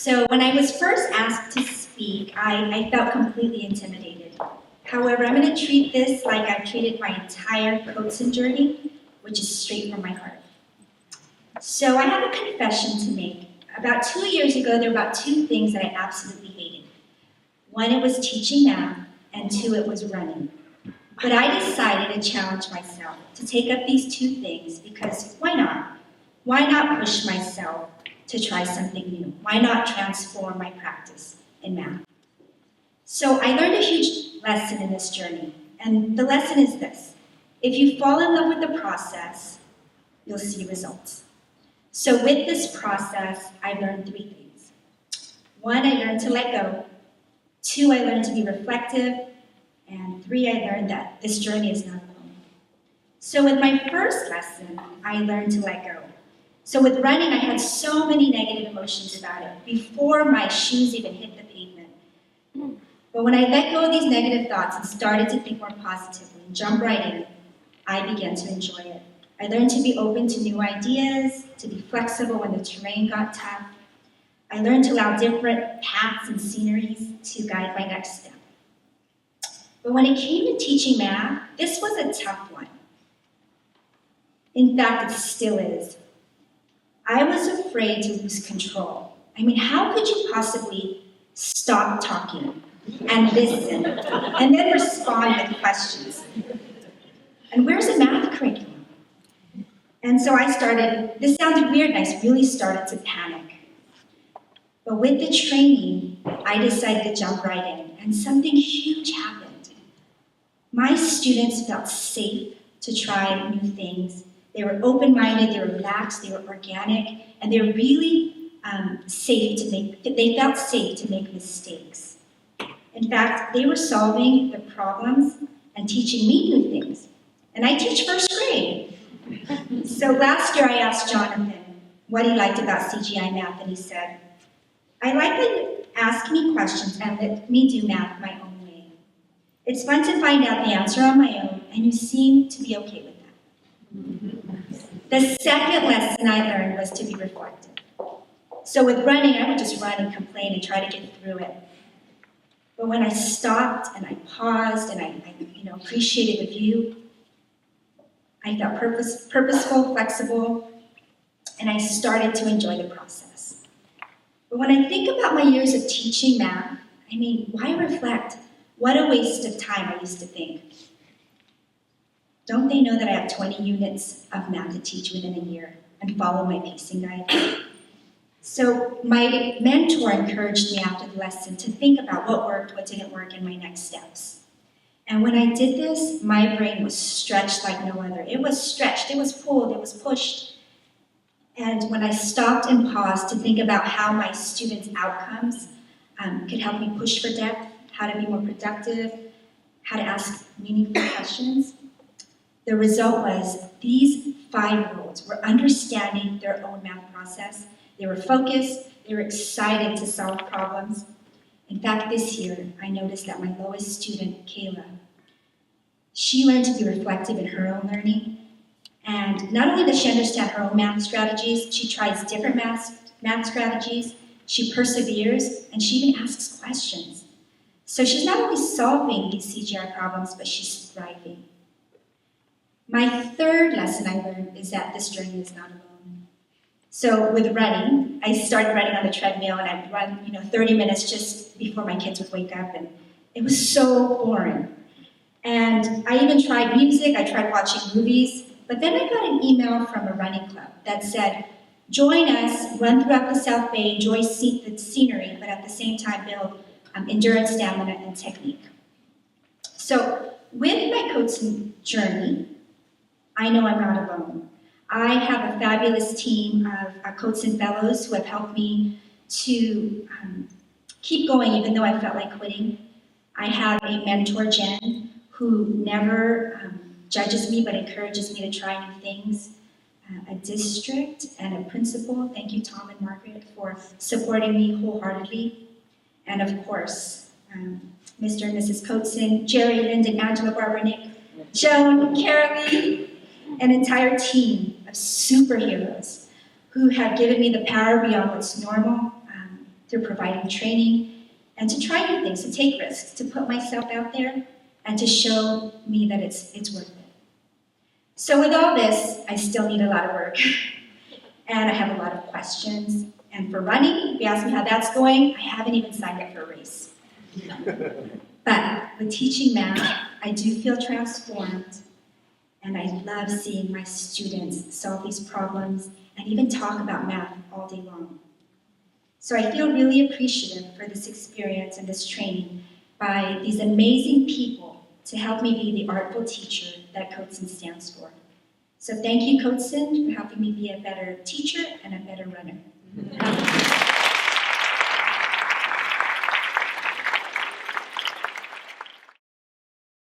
So when I was first asked to speak, I felt completely intimidated. However, I'm going to treat this like I've treated my entire Cotsen journey, which is straight from my heart. So I have a confession to make. About 2 years ago, there were about two things that I absolutely hated. One, it was teaching math, and two, it was running. But I decided to challenge myself to take up these two things because why not? Why not push myself to try something new? Why not transform my practice in math? So I learned a huge lesson in this journey, and the lesson is this. If you fall in love with the process, you'll see results. So with this process, I learned three things. One, I learned to let go. Two, I learned to be reflective. And three, I learned that this journey is not alone. So with my first lesson, I learned to let go. So with running, I had so many negative emotions about it before my shoes even hit the pavement. But when I let go of these negative thoughts and started to think more positively and jump right in, I began to enjoy it. I learned to be open to new ideas, to be flexible when the terrain got tough. I learned to allow different paths and sceneries to guide my next step. But when it came to teaching math, this was a tough one. In fact, it still is. I was afraid to lose control. I mean, how could you possibly stop talking and listen and then respond with questions? And where's the math curriculum? And so this sounded weird, and I really started to panic. But with the training, I decided to jump right in, and something huge happened. My students felt safe to try new things. They were open-minded, they were relaxed, they were organic, and they were really they felt safe to make mistakes. In fact, they were solving the problems and teaching me new things. And I teach first grade. So last year I asked Jonathan what he liked about CGI math, and he said, I like that you ask me questions and let me do math my own way. It's fun to find out the answer on my own, and you seem to be okay with that. The second lesson I learned was to be reflective. So with running, I would just run and complain and try to get through it. But when I stopped and I paused and I appreciated the view, I felt purposeful, flexible, and I started to enjoy the process. But when I think about my years of teaching math, I mean, why reflect? What a waste of time, I used to think. Don't they know that I have 20 units of math to teach within a year and follow my pacing guide? So my mentor encouraged me after the lesson to think about what worked, what didn't work, and my next steps. And when I did this, my brain was stretched like no other. It was stretched, it was pulled, it was pushed. And when I stopped and paused to think about how my students' outcomes could help me push for depth, how to be more productive, how to ask meaningful questions, the result was these 5-year-olds were understanding their own math process. They were focused, they were excited to solve problems. In fact, this year, I noticed that my lowest student, Kayla, she learned to be reflective in her own learning. And not only does she understand her own math strategies, she tries different math strategies, she perseveres, and she even asks questions. So she's not only solving these CGI problems, but she's thriving. My third lesson I learned is that this journey is not alone. So with running, I started running on the treadmill, and I'd run 30 minutes just before my kids would wake up, and it was so boring. And I even tried music, I tried watching movies, but then I got an email from a running club that said, join us, run throughout the South Bay, enjoy the scenery, but at the same time build endurance, stamina, and technique. So with my Cotsen journey, I know I'm not alone. I have a fabulous team of Cotsen fellows who have helped me to keep going even though I felt like quitting. I have a mentor, Jen, who never judges me but encourages me to try new things. A district and a principal, thank you Tom and Margaret for supporting me wholeheartedly. And of course, Mr. and Mrs. Cotsen, Jerry, Lyndon, Angela, Barbara, Nick, Joan, Carolee, an entire team of superheroes who have given me the power beyond what's normal through providing training, and to try new things, to take risks, to put myself out there, and to show me that it's worth it. So with all this, I still need a lot of work, and I have a lot of questions. And for running, if you ask me how that's going, I haven't even signed up for a race. But with teaching math, I do feel transformed, and I love seeing my students solve these problems and even talk about math all day long. So I feel really appreciative for this experience and this training by these amazing people to help me be the artful teacher that Cotsen stands for. So thank you, Cotsen, for helping me be a better teacher and a better runner.